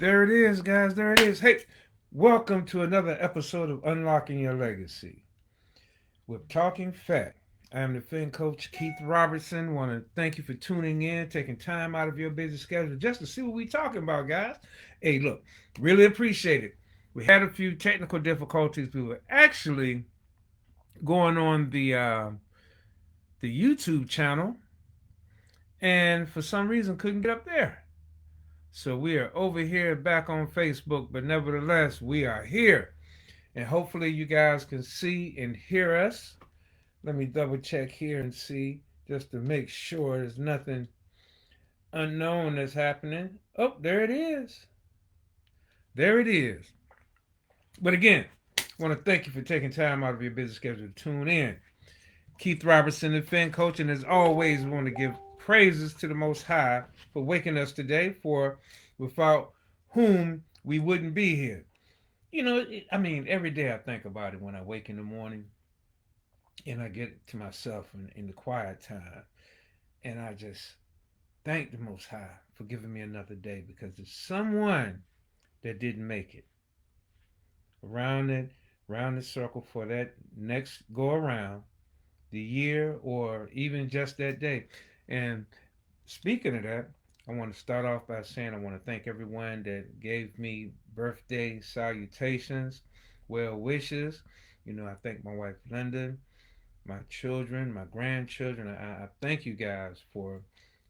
There it is, guys. There it is. Hey, welcome to another episode of Unlocking Your Legacy with Talking Fat. I am the Fin Coach Keith Robertson. Want to thank you for tuning in, taking time out of your busy schedule just to see what we're talking about, guys. Hey, look, really appreciate it. We had a few technical difficulties. We were actually going on the YouTube channel, and for some reason couldn't get up there. So we are over here back on Facebook, but nevertheless, we are here. And hopefully you guys can see and hear us. Let me double check here and see just to make sure there's nothing unknown that's happening. Oh, there it is. There it is. But again, I want to thank you for taking time out of your busy schedule to tune in. Keith Robertson, the Fin Coach, and as always, we want to give praises to the Most High for waking us today, for without whom we wouldn't be here. Every day I think about it when I wake in the morning and I get to myself in the quiet time, and I just thank the Most High for giving me another day because there's someone that didn't make it around it, around the circle for that next go around, the year, or even just that day. And speaking of that, I want to start off by saying I want to thank everyone that gave me birthday salutations, well wishes. I thank my wife Linda, my children, my grandchildren. I thank you guys for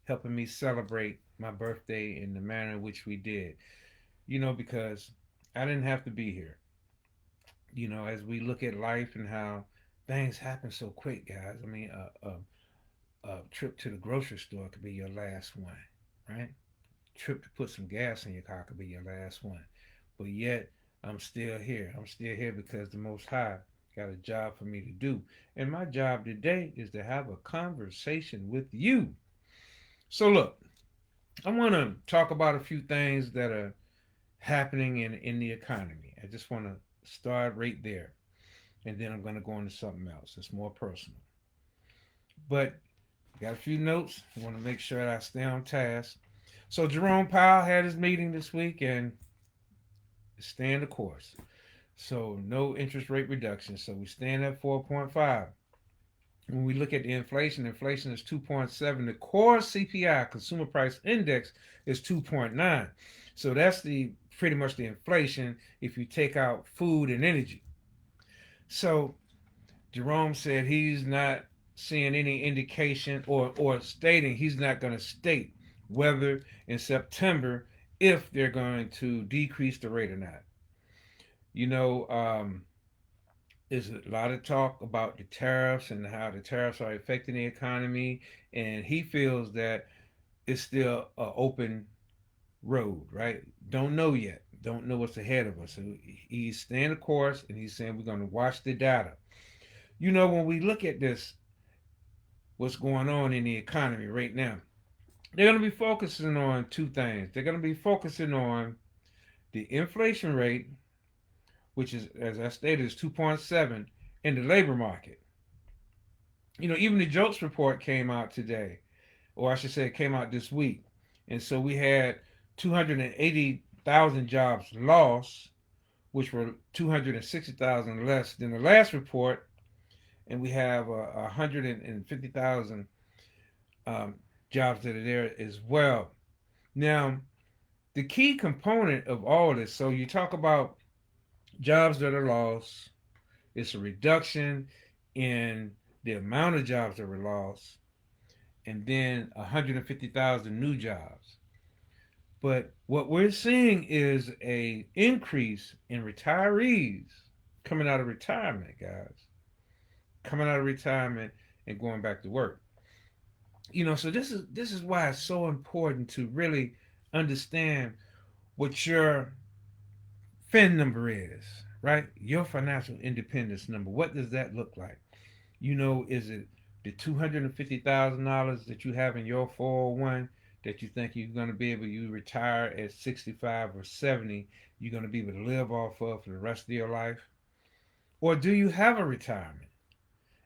helping me celebrate my birthday in the manner in which we did. Because I didn't have to be here. As we look at life and how things happen so quick, guys. A trip to the grocery store could be your last one, right? Trip to put some gas in your car could be your last one. But yet, I'm still here. I'm still here because the Most High got a job for me to do. And my job today is to have a conversation with you. So, look, I want to talk about a few things that are happening in the economy. I just want to start right there. And then I'm going to go into something else. It's more personal. But got a few notes. I want to make sure that I stay on task. So Jerome Powell had his meeting this week and staying the course. So no interest rate reduction. So we stand at 4.5. When we look at the inflation is 2.7. The core CPI, Consumer Price Index, is 2.9. So that's the pretty much the inflation if you take out food and energy. So Jerome said he's not seeing any indication or stating he's not going to state whether in September if they're going to decrease the rate or not. You know, there's a lot of talk about the tariffs and how the tariffs are affecting the economy, and he feels that it's still an open road, right? Don't know yet. Don't know what's ahead of us. So he's staying the course, and he's saying we're going to watch the data. When we look at this, what's going on in the economy right now, they're going to be focusing on two things. They're going to be focusing on the inflation rate, which is, as I stated, is 2.7, in the labor market. Even the jobs report came out today, or I should say it came out this week. And so we had 280,000 jobs lost, which were 260,000 less than the last report. And we have 150,000 jobs that are there as well. Now, the key component of all this, so you talk about jobs that are lost, it's a reduction in the amount of jobs that were lost, and then 150,000 new jobs. But what we're seeing is a increase in retirees coming out of retirement, guys. Coming out of retirement and going back to work. So this is why it's so important to really understand what your fin number is, right? Your financial independence number. What does that look like? Is it the $250,000 that you have in your 401 that you think you're going to be able to retire at 65 or 70, you're going to be able to live off of for the rest of your life? Or do you have a retirement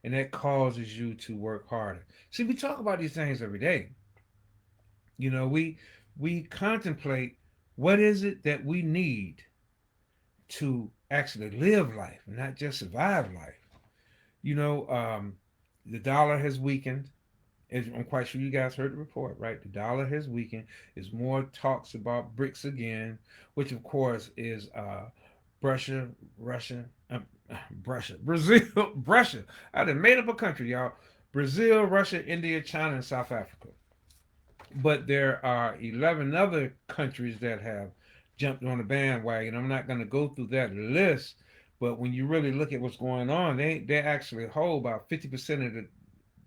and that causes you to work harder? See, we talk about these things every day. We contemplate What is it that we need to actually live life, not just survive life? You know, the dollar has weakened. As I'm quite sure you guys heard the report, right? The dollar has weakened. There's more talks about BRICS again, which of course is Russia, Russia, Russia, Brazil, Russia. I done made up a country, y'all. Brazil, Russia, India, China, and South Africa. But there are 11 other countries that have jumped on the bandwagon. I'm not going to go through that list, but when you really look at what's going on, they actually hold about 50% of the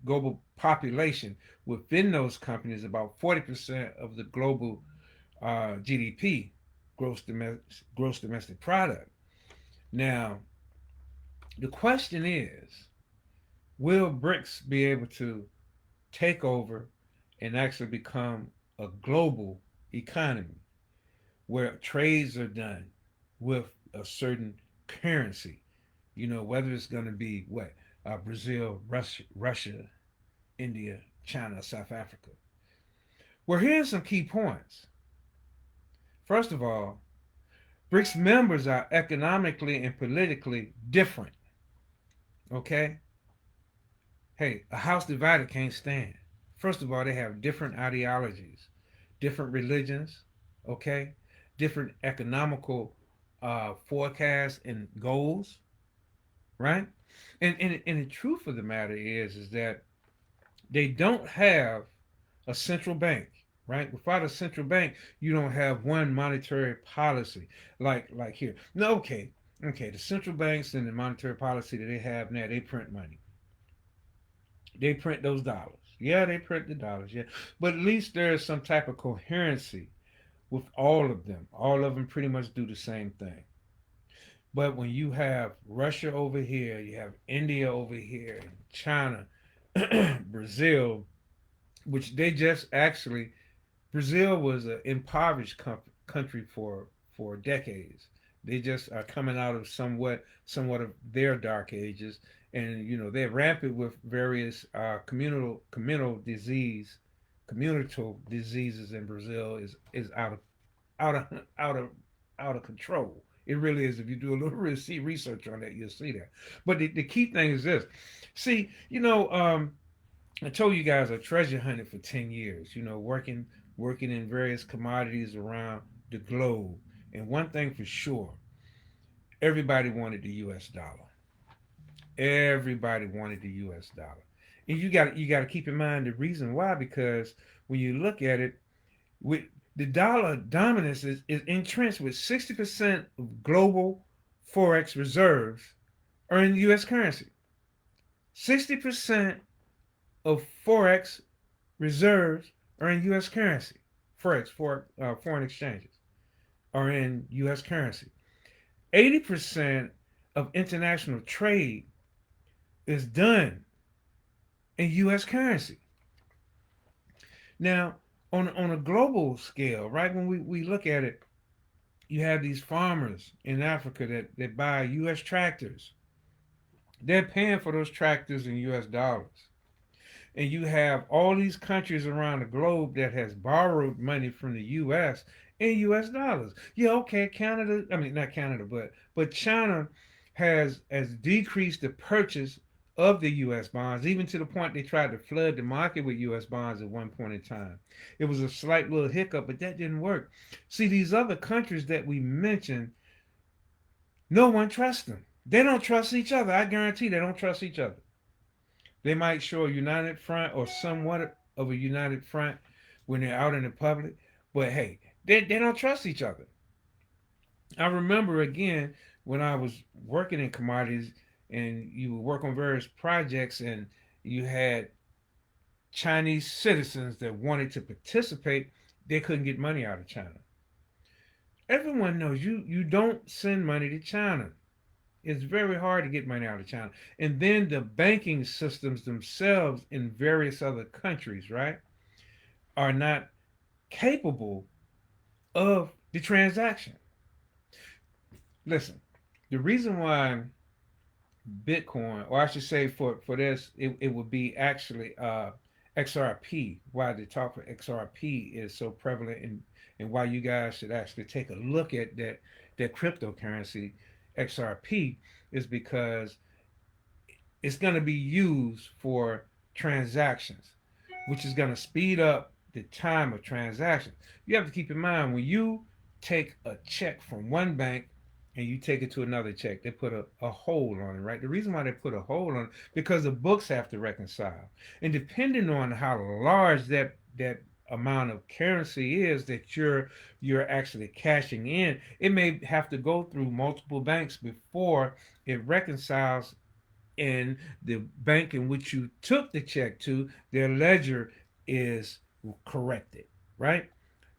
global population within those companies, about 40% of the global GDP, gross domestic product. Now, the question is, will BRICS be able to take over and actually become a global economy where trades are done with a certain currency? You know, whether it's going to be what? Brazil, Russia, India, China, South Africa. Well, here's some key points. First of all, BRICS members are economically and politically different. Okay? Hey, a house divided can't stand. First of all, they have different ideologies, different religions, okay? Different economical forecasts and goals, right? And the truth of the matter is that they don't have a central bank, right? Without a central bank, you don't have one monetary policy like here. No, okay. The central banks and the monetary policy that they have now, they print money. They print those dollars. Yeah, they print the dollars. Yeah, but at least there is some type of coherency with all of them. All of them pretty much do the same thing. But when you have Russia over here, you have India over here, China, Brazil, which they just actually Brazil was an impoverished country for decades. They just are coming out of somewhat of their dark ages, and you know they're rampant with various communal diseases in Brazil is out of out of out of control. It really is. If you do a little research on that, you'll see that. But the key thing is this. See, I told you guys I treasure hunted for 10 years, working in various commodities around the globe. And one thing for sure, everybody wanted the US dollar. Everybody wanted the US dollar. And you got to keep in mind the reason why, because when you look at it, with the dollar dominance is entrenched with 60% of global forex reserves are in US currency. 60% of forex reserves are in U.S. currency. Foreign exchanges are in U.S. currency. 80% of international trade is done in U.S. currency. Now, on a global scale, right, when we look at it, you have these farmers in Africa that buy U.S. tractors. They're paying for those tractors in U.S. dollars. And you have all these countries around the globe that has borrowed money from the U.S. in U.S. dollars. Yeah, okay, Canada. I mean, not Canada, but China has decreased the purchase of the U.S. bonds, even to the point they tried to flood the market with U.S. bonds at one point in time. It was a slight little hiccup, but that didn't work. See, these other countries that we mentioned, no one trusts them. They don't trust each other. I guarantee they don't trust each other. They might show a united front or somewhat of a united front when they're out in the public, but hey, they don't trust each other. I remember again when I was working in commodities and you would work on various projects and you had Chinese citizens that wanted to participate, they couldn't get money out of China. Everyone knows you don't send money to China. It's very hard to get money out of China. And then the banking systems themselves in various other countries, right, are not capable of the transaction. Listen, the reason why Bitcoin, or I should say for this, it would be actually XRP, why the talk for XRP is so prevalent, and why you guys should actually take a look at that cryptocurrency XRP is because it's going to be used for transactions, which is going to speed up the time of transactions. You have to keep in mind when you take a check from one bank and you take it to another check, they put a hold on it, right? The reason why they put a hold on it because the books have to reconcile, and depending on how large that amount of currency is that you're actually cashing in, it may have to go through multiple banks before it reconciles in the bank in which you took the check to, their ledger is corrected, right?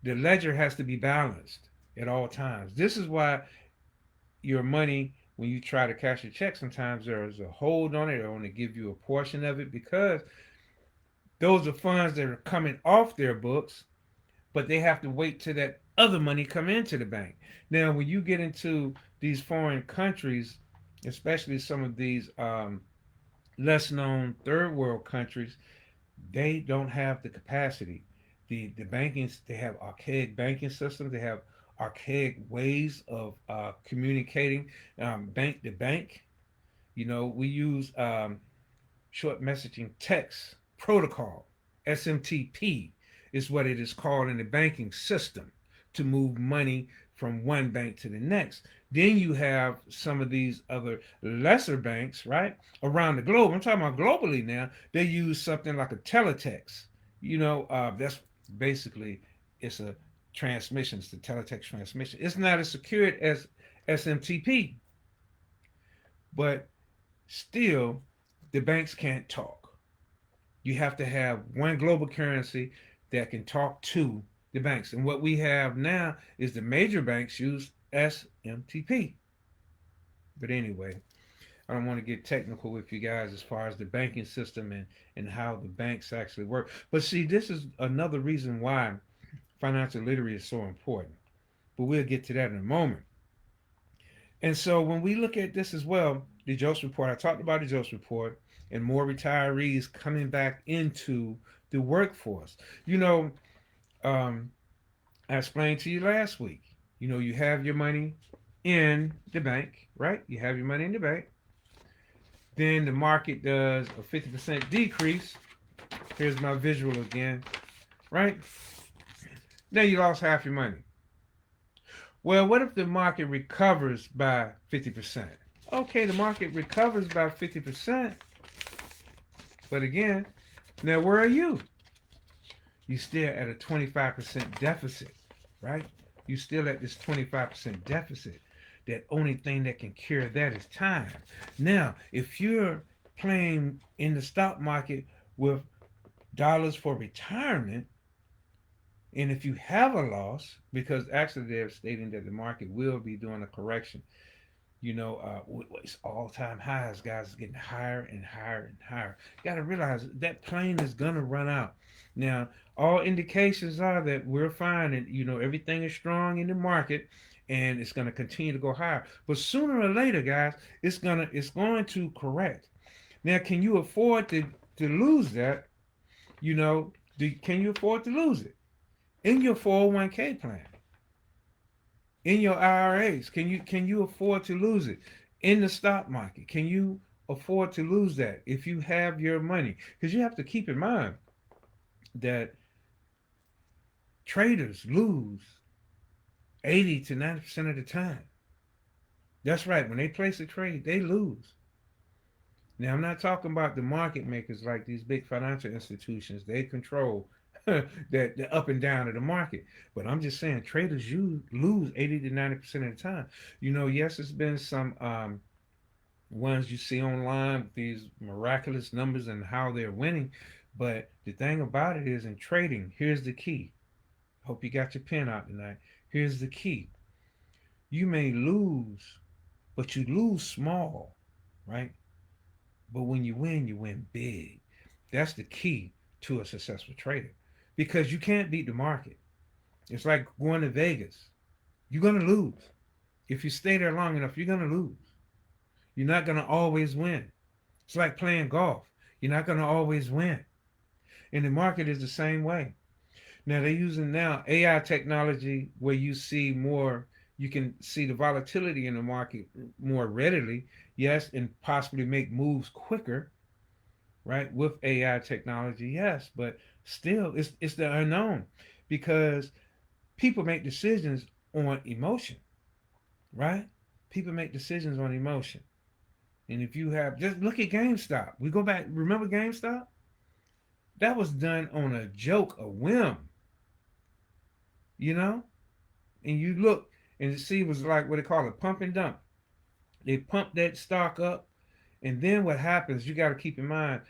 The ledger has to be balanced at all times. This is why your money, when you try to cash a check, sometimes there's a hold on it. They only give you a portion of it because those are funds that are coming off their books, but they have to wait till that other money come into the bank. Now, when you get into these foreign countries, especially some of these less known third world countries, they don't have the capacity. The banking, they have archaic banking systems. They have archaic ways of communicating bank to bank. We use short messaging text protocol, SMTP is what it is called in the banking system, to move money from one bank to the next. Then you have some of these other lesser banks, right, around the globe. I'm talking about globally now. They use something like a teletext. That's basically, it's a transmission. It's the teletext transmission. It's not as secure as SMTP, but still, the banks can't talk. You have to have one global currency that can talk to the banks. And what we have now is the major banks use SMTP. But anyway, I don't want to get technical with you guys as far as the banking system and how the banks actually work. But see, this is another reason why financial literacy is so important. But we'll get to that in a moment. And so when we look at this as well, the Joseph report, I talked about the Joseph report and more retirees coming back into the workforce. You know, I explained to you last week. You have your money in the bank, right? You have your money in the bank. Then the market does a 50% decrease. Here's my visual again, right? Now you lost half your money. Well, what if the market recovers by 50%? Okay, the market recovers by 50%. But again, now where are you? You still at a 25% deficit, right? You still at this 25% deficit. That only thing that can cure that is time. Now, if you're playing in the stock market with dollars for retirement, and if you have a loss, because actually they're stating that the market will be doing a correction, it's all-time highs, guys. It's getting higher and higher and higher. You got to realize that plane is going to run out. Now, all indications are that we're fine, and everything is strong in the market, and it's going to continue to go higher. But sooner or later, guys, it's going to correct. Now, can you afford to lose that? Can you afford to lose it in your 401k plan? In your IRAs, can you afford to lose it? In the stock market, can you afford to lose that if you have your money? Because you have to keep in mind that traders lose 80 to 90% of the time. That's right. When they place a trade, they lose. Now, I'm not talking about the market makers like these big financial institutions. They control the up and down of the market. But I'm just saying traders lose 80 to 90% of the time. Yes, there's been some ones you see online with these miraculous numbers and how they're winning. But the thing about it is, in trading, here's the key. Hope you got your pen out tonight. Here's the key. You may lose, but you lose small, right? But when you win big. That's the key to a successful trader. Because you can't beat the market. It's like going to Vegas. You're going to lose. If you stay there long enough, you're going to lose. You're not going to always win. It's like playing golf. You're not going to always win. And the market is the same way. Now they're using now AI technology where you see more, you can see the volatility in the market more readily, yes, and possibly make moves quicker, right? With AI technology, yes, but still it's the unknown because people make decisions on emotion, right? People make decisions on emotion. And if you have, just look at GameStop. We go back, remember GameStop? That was done on a joke, a whim, you know? And you look and see it was like what they call it, pump and dump. They pump that stock up, and then what happens, you got to keep in mind,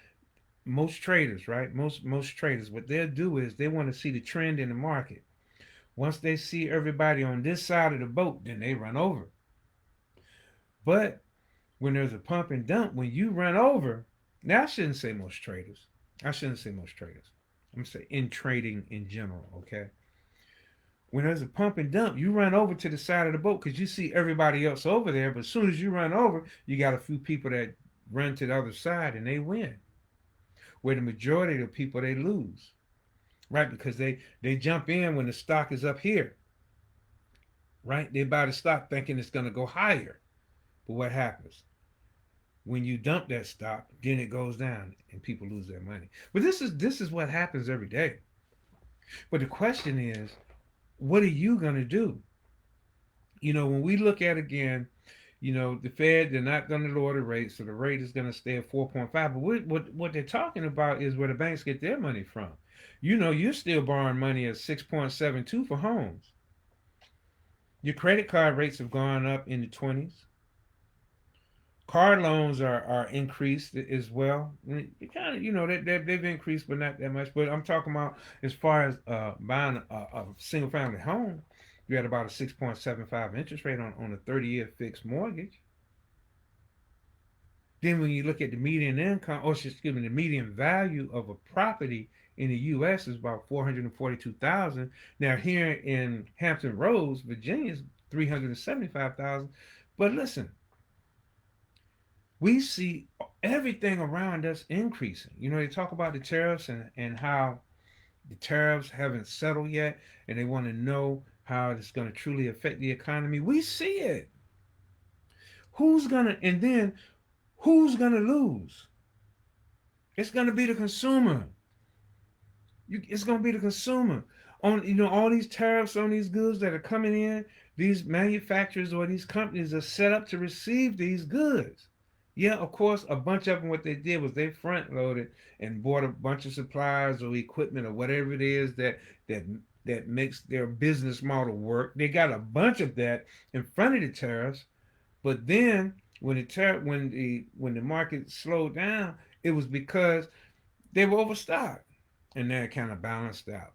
most traders, right? Most traders, what they'll do is they want to see the trend in the market. Once they see everybody on this side of the boat, then they run over. But when there's a pump and dump, when you run over, now I shouldn't say most traders. I shouldn't say most traders. I'm gonna say in trading in general, okay? When there's a pump and dump, you run over to the side of the boat because you see everybody else over there. But as soon as you run over, you got a few people that run to the other side and they win. Where the majority of the people they lose, right? Because they jump in when the stock is up here, right? They buy the stock thinking it's going to go higher. But what happens? When you dump that stock, then it goes down and people lose their money. But this is what happens every day. But the question is, what are you going to do? When we look at again, the Fed, they're not going to lower the rate, so the rate is going to stay at 4.5. But what they're talking about is where the banks get their money from. You're still borrowing money at 6.72 for homes. Your credit card rates have gone up in the 20s. Car loans are increased as well. You kind of, they've increased, but not that much. But I'm talking about as far as buying a single family home, you had about a 6.75 interest rate on a 30-year fixed mortgage. Then when you look at the median income, or excuse me, the median value of a property in the U.S. is about 442,000. Now here in Hampton Roads, Virginia, is 375,000. But listen, we see everything around us increasing. They talk about the tariffs and how the tariffs haven't settled yet, and they want to know how it's going to truly affect the economy. We see it. And then who's gonna lose? It's gonna be the consumer. It's gonna be the consumer. On all these tariffs on these goods that are coming in, these manufacturers or these companies are set up to receive these goods. Yeah, of course, a bunch of them, what they did was they front loaded and bought a bunch of supplies or equipment or whatever it is that that makes their business model work. They got a bunch of that in front of the tariffs, but then when the market slowed down, it was because they were overstocked, and then it kind of balanced out.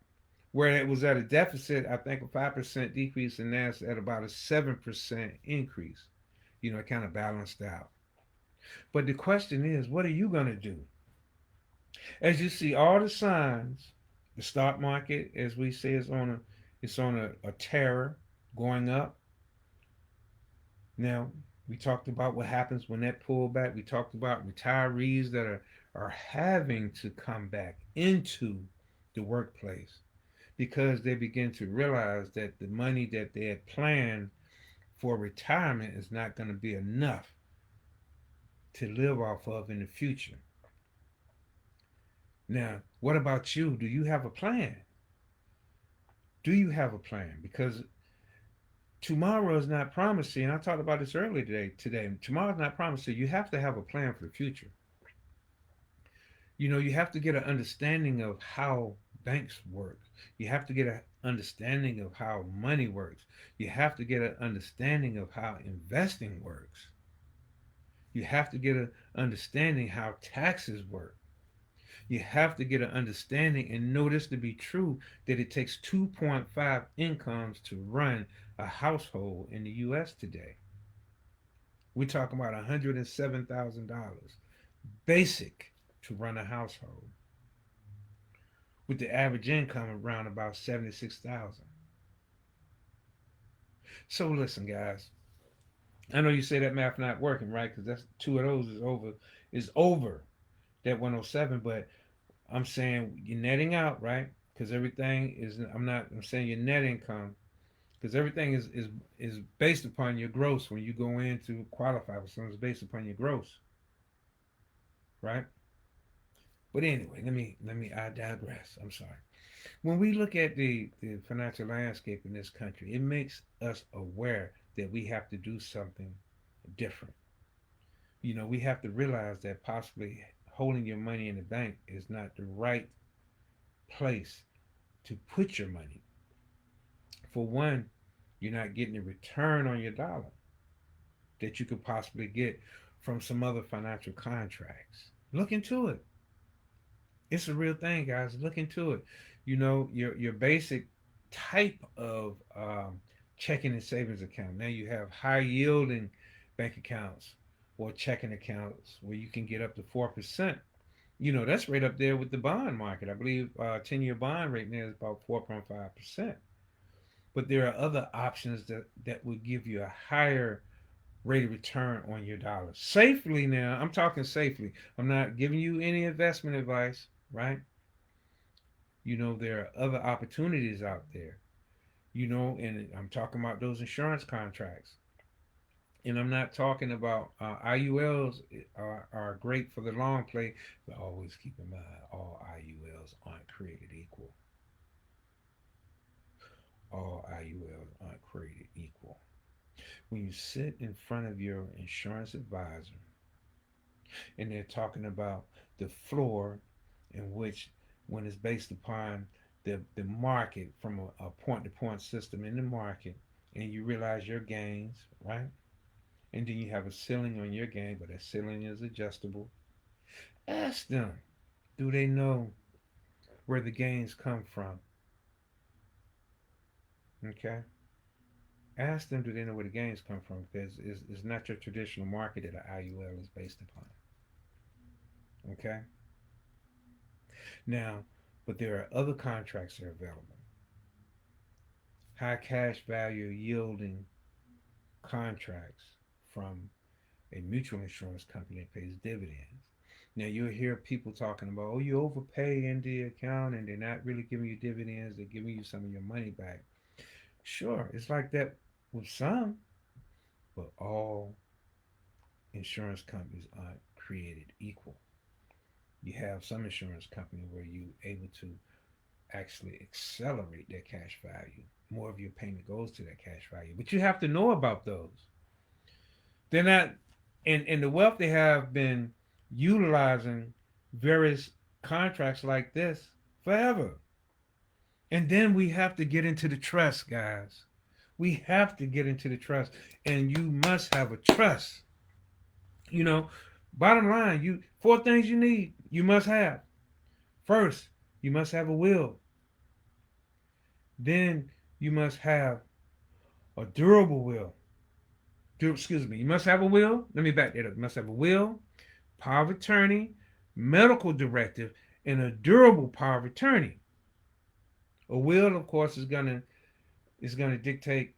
Where it was at a deficit, I think a 5% decrease, and now it's at about a 7% increase. It kind of balanced out. But the question is, what are you going to do? As you see all the signs, the stock market, as we say, is on a terror going up. Now, we talked about what happens when that pullback. We talked about retirees that are having to come back into the workplace because they begin to realize that the money that they had planned for retirement is not going to be enough to live off of in the future. Now, what about you? Do you have a plan? Do you have a plan? Because tomorrow is not promising. And I talked about this earlier today. Tomorrow is not promising. You have to have a plan for the future. You have to get an understanding of how banks work. You have to get an understanding of how money works. You have to get an understanding of how investing works. You have to get an understanding how taxes work. You have to get an understanding and know this to be true, that it takes 2.5 incomes to run a household in the U.S. today. We're talking about $107,000 basic to run a household, with the average income around about 76,000. So listen, guys. I know you say that math not working, right? Because that's two of those is over that 107. But I'm saying you're netting out, right? Because everything is. I'm saying your net income, because everything is based upon your gross. When you go in to qualify for something, it's based upon your gross, right? But anyway, let me. I digress. I'm sorry. When we look at the financial landscape in this country, it makes us aware that we have to do something different. We have to realize that possibly holding your money in the bank is not the right place to put your money. For one, you're not getting a return on your dollar that you could possibly get from some other financial contracts. Look into it. It's a real thing, guys. Look into it. Your basic type of checking and savings account. Now you have high yielding bank accounts or checking accounts where you can get up to 4%. That's right up there with the bond market. I believe 10-year bond rate now is about 4.5%. But there are other options that would give you a higher rate of return on your dollars. Safely now, I'm talking safely. I'm not giving you any investment advice, right? There are other opportunities out there, and I'm talking about those insurance contracts. And I'm not talking about IULs are great for the long play, but always keep in mind all IULs aren't created equal. All IULs aren't created equal. When you sit in front of your insurance advisor and they're talking about the floor in which, when it's based upon the market from a point to point system in the market, and you realize your gains, right? And then you have a ceiling on your gain, but that ceiling is adjustable. Ask them, do they know where the gains come from? Okay? Ask them, do they know where the gains come from? Because it's not your traditional market that an IUL is based upon. Okay? Now, but there are other contracts that are available. High cash value yielding contracts from a mutual insurance company that pays dividends. Now you'll hear people talking about, oh, you overpay in the account and they're not really giving you dividends, they're giving you some of your money back. Sure, it's like that with some, but all insurance companies aren't created equal. You have some insurance company where you're able to actually accelerate their cash value. More of your payment goes to that cash value. But you have to know about those. They're not, and the wealthy have been utilizing various contracts like this forever. And then we have to get into the trust, guys. We have to get into the trust. And you must have a trust. You know, bottom line, you four things you need, you must have. First, you must have a will. Then you must have a durable will. Excuse me. You must have a will. Let me back that up. You must have a will, power of attorney, medical directive, and a durable power of attorney. A will, of course, is gonna dictate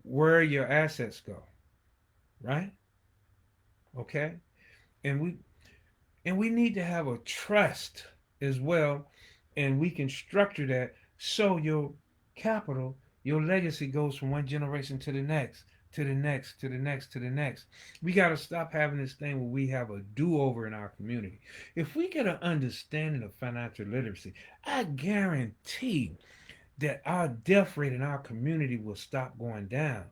where your assets go, right? Okay, and we need to have a trust as well, and we can structure that so your capital, your legacy goes from one generation to the next, to the next, to the next, to the next. We got to stop having this thing where we have a do-over in our community. If we get an understanding of financial literacy, I guarantee that our death rate in our community will stop going down,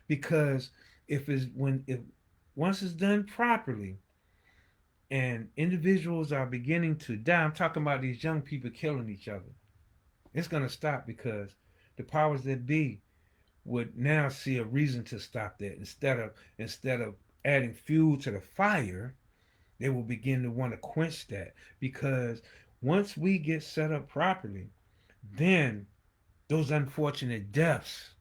because if once it's done properly and individuals are beginning to die, I'm talking about these young people killing each other, it's going to stop, because the powers that be would now see a reason to stop that. Instead of adding fuel to the fire, they will begin to want to quench that, because once we get set up properly, then those unfortunate deaths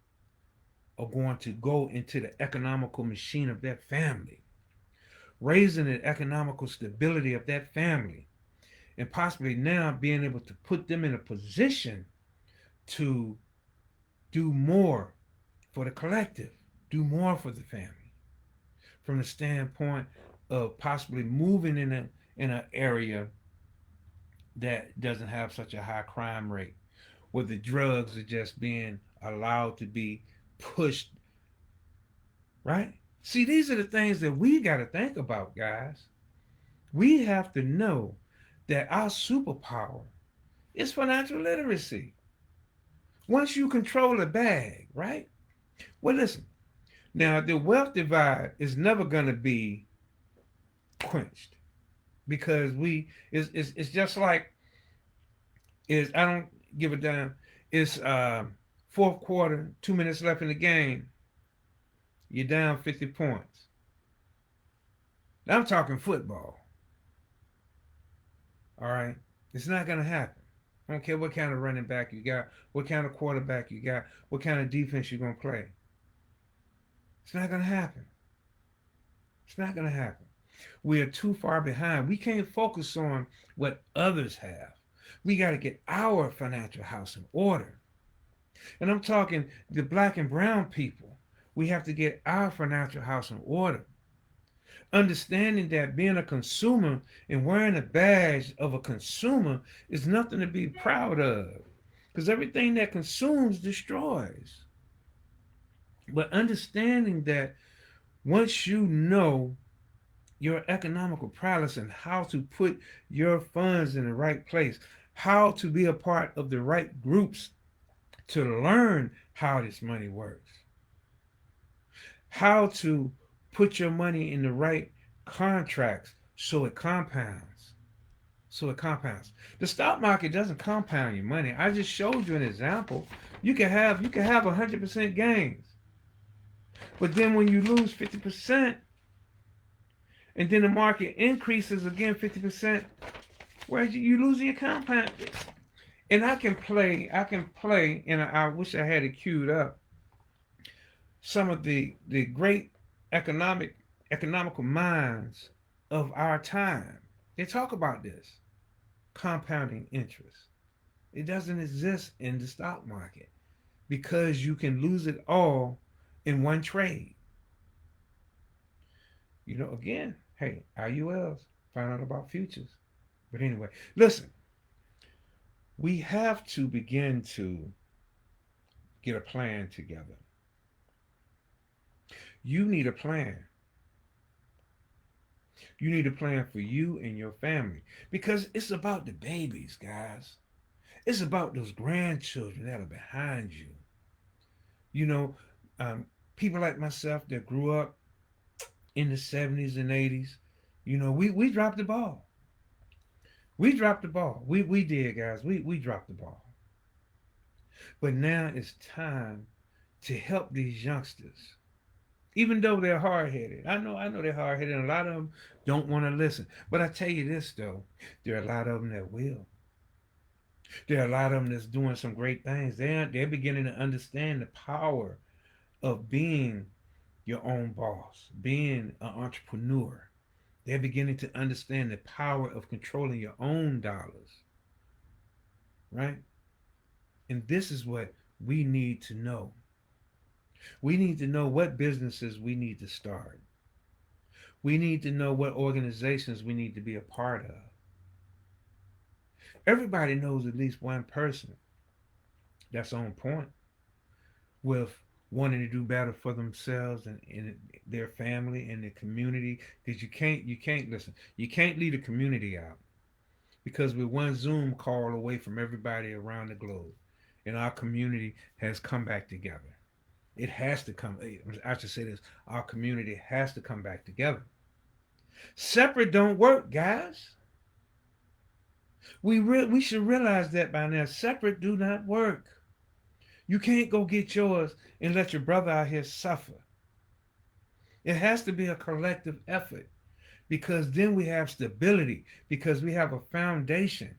are going to go into the economical machine of that family, raising the economical stability of that family, and possibly now being able to put them in a position to do more for the collective, do more for the family, from the standpoint of possibly moving in an area that doesn't have such a high crime rate, where the drugs are just being allowed to be pushed, right? See, these are the things that we got to think about, guys. We have to know that our superpower is financial literacy. Once you control a bag, right? Well, listen, now the wealth divide is never going to be quenched because it's just like is I don't give a damn. It's fourth quarter, 2 minutes left in the game. You're down 50 points. Now I'm talking football. All right, it's not gonna happen. I don't care what kind of running back you got, what kind of quarterback you got, what kind of defense you're gonna play. It's not gonna happen. It's not gonna happen. We are too far behind. We can't focus on what others have. We got to get our financial house in order. And I'm talking the black and brown people. We have to get our financial house in order. Understanding that being a consumer and wearing a badge of a consumer is nothing to be proud of. Because everything that consumes destroys. But understanding that once you know your economical prowess and how to put your funds in the right place, how to be a part of the right groups to learn how this money works, how to put your money in the right contracts so it compounds. So it compounds. The stock market doesn't compound your money. I just showed you an example. You can have 100% gains, but then when you lose 50%, and then the market increases again 50%, where you losing your compound. And I can play, and I wish I had it queued up. Some of the great economical minds of our time. They talk about this compounding interest. It doesn't exist in the stock market because you can lose it all in one trade. Again, hey, IULs, find out about futures. But anyway, listen, we have to begin to get a plan together. You need a plan. You need a plan for you and your family because it's about the babies, guys. It's about those grandchildren that are behind you. You know, um, People like myself that grew up in the 70s and 80s, we dropped the ball. We dropped the ball. We did, guys. We dropped the ball. But now it's time to help these youngsters. Even though they're hard headed. I know they're hard headed, and a lot of them don't want to listen. But I tell you this though, there are a lot of them that will. There are a lot of them that's doing some great things. They're beginning to understand the power of being your own boss, being an entrepreneur. They're beginning to understand the power of controlling your own dollars, right? And this is what we need to know. We need to know what businesses we need to start. We need to know what organizations we need to be a part of. Everybody knows at least one person that's on point with wanting to do better for themselves and their family and their community. Because you can't listen. You can't leave the community out because we're one Zoom call away from everybody around the globe, and our community has come back together. It has to come. I should say this: our community has to come back together. Separate don't work, guys. We should realize that by now. Separate do not work. You can't go get yours and let your brother out here suffer. It has to be a collective effort because then we have stability, because we have a foundation.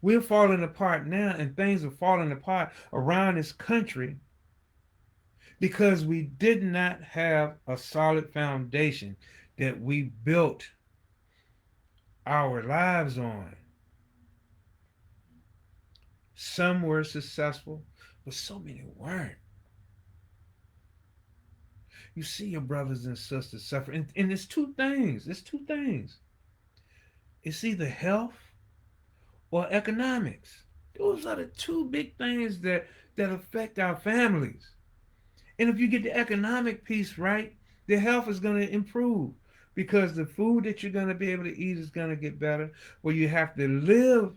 We're falling apart now, and things are falling apart around this country because we did not have a solid foundation that we built our lives on. Some were successful, but so many weren't. You see your brothers and sisters suffer. And it's two things. It's two things. It's either health or economics. Those are the two big things that affect our families. And if you get the economic piece right, the health is going to improve because the food that you're going to be able to eat is going to get better. Where you have to live,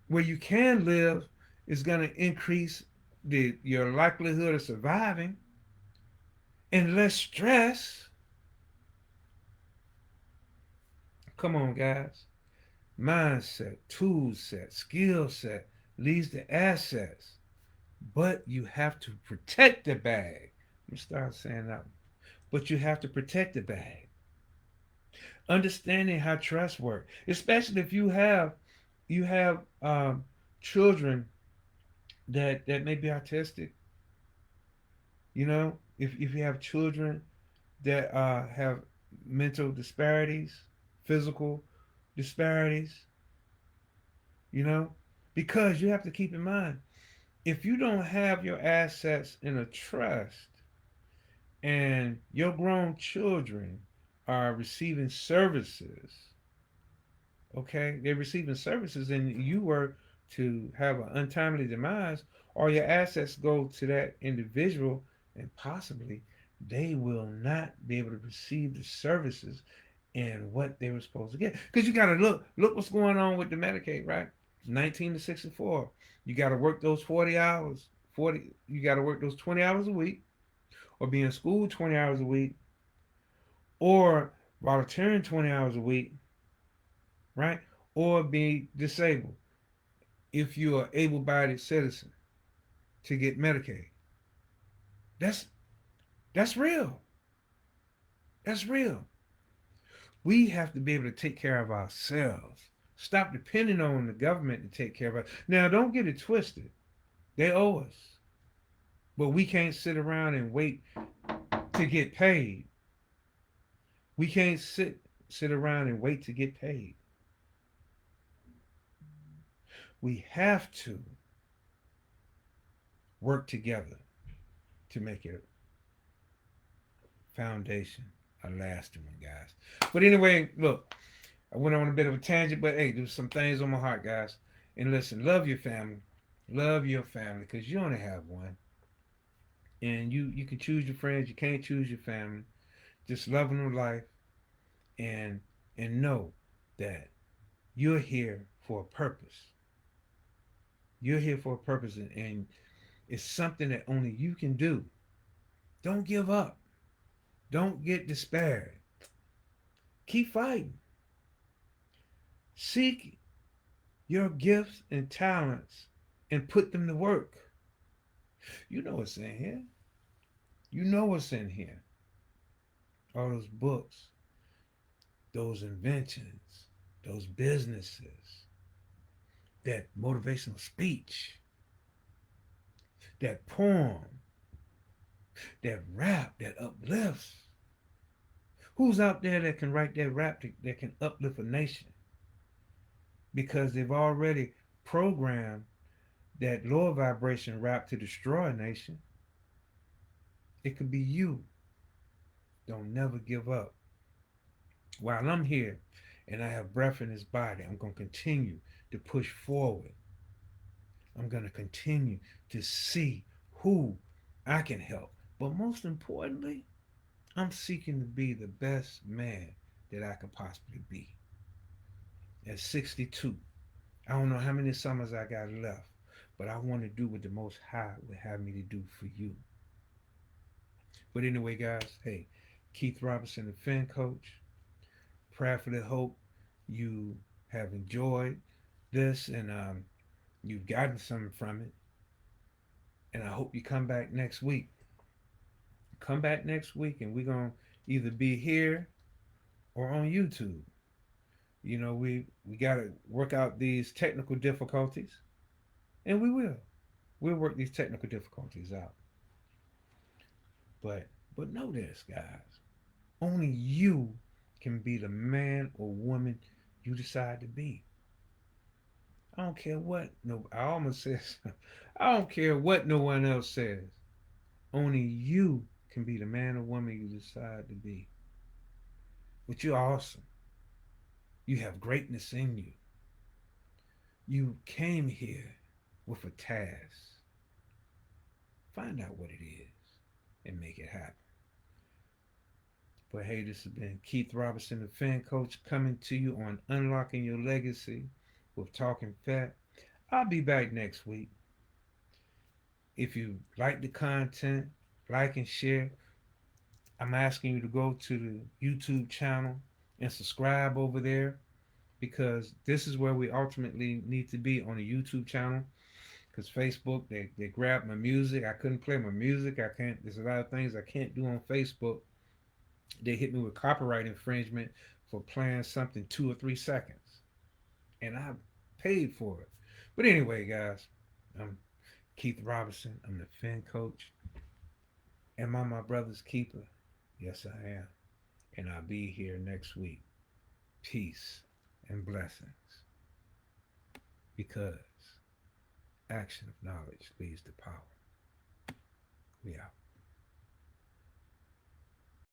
where you can live, is going to increase your likelihood of surviving, and less stress. Come on, guys. Mindset, tool set, skill set leads to assets. But you have to protect the bag. Let me start saying that. But you have to protect the bag. Understanding how trust works, especially if you have children that may be autistic. If you have children that have mental disparities, physical disparities, you know, because you have to keep in mind, if you don't have your assets in a trust and your grown children are receiving services, okay, they're receiving services and you were to have an untimely demise, all your assets go to that individual, and possibly they will not be able to receive the services and what they were supposed to get. Because you got to look what's going on with the Medicaid, right? 19 to 64. You got to work those 40 hours. You got to work those 20 hours a week, or be in school 20 hours a week, or volunteering 20 hours a week, right? Or be disabled if you're an able-bodied citizen to get Medicaid. That's that's real. That's real. We have to be able to take care of ourselves. Stop depending on the government to take care of us. Now, don't get it twisted. They owe us. But we can't sit around and wait to get paid. We can't sit around and wait to get paid. We have to work together to make it a foundation, a lasting one, guys. But anyway, look, I went on a bit of a tangent, but hey, there's some things on my heart, guys. And listen, love your family. Love your family, because you only have one. And you can choose your friends, you can't choose your family. Just love them to life, and know that you're here for a purpose. You're here for a purpose, and it's something that only you can do. Don't give up. Don't get despaired. Keep fighting. Seek your gifts and talents and put them to work. You know what's in here. You know what's in here. All those books, those inventions, those businesses, that motivational speech, that poem, that rap that uplifts. Who's out there that can write that rap that can uplift a nation? Because they've already programmed that lower vibration rap to destroy a nation. It could be you. Don't never give up. While I'm here and I have breath in this body, I'm going to continue to push forward. I'm going to continue to see who I can help. But most importantly, I'm seeking to be the best man that I could possibly be. At 62, I don't know how many summers I got left, but I want to do what the Most High would have me to do for you. But anyway, guys, hey, Keith Robinson, the Fin Coach. Prayerfully hope you have enjoyed this, and you've gotten something from it. And I hope you come back next week. Come back next week, and we're going to either be here or on YouTube. We got to work out these technical difficulties, and we will. We'll work these technical difficulties out. But know this, guys. Only you can be the man or woman you decide to be. I don't care what no I almost says I don't care what no one else says. Only you can be the man or woman you decide to be. But you're awesome. You have greatness in you. You came here with a task. Find out what it is and make it happen. But hey, this has been Keith Robinson, the fan coach, coming to you on Unlocking Your Legacy with Talking Fat. I'll be back next week. If you like the content, like and share. I'm asking you to go to the YouTube channel and subscribe over there because this is where we ultimately need to be on the YouTube channel. Because Facebook, they grabbed my music. I couldn't play my music. I can't. There's a lot of things I can't do on Facebook. They hit me with copyright infringement for playing something 2 or 3 seconds, and I paid for it. But anyway, guys, I'm Keith Robinson. I'm the Fin Coach. Am I my brother's keeper? Yes, I am. And I'll be here next week. Peace and blessings. Because action of knowledge leads to power.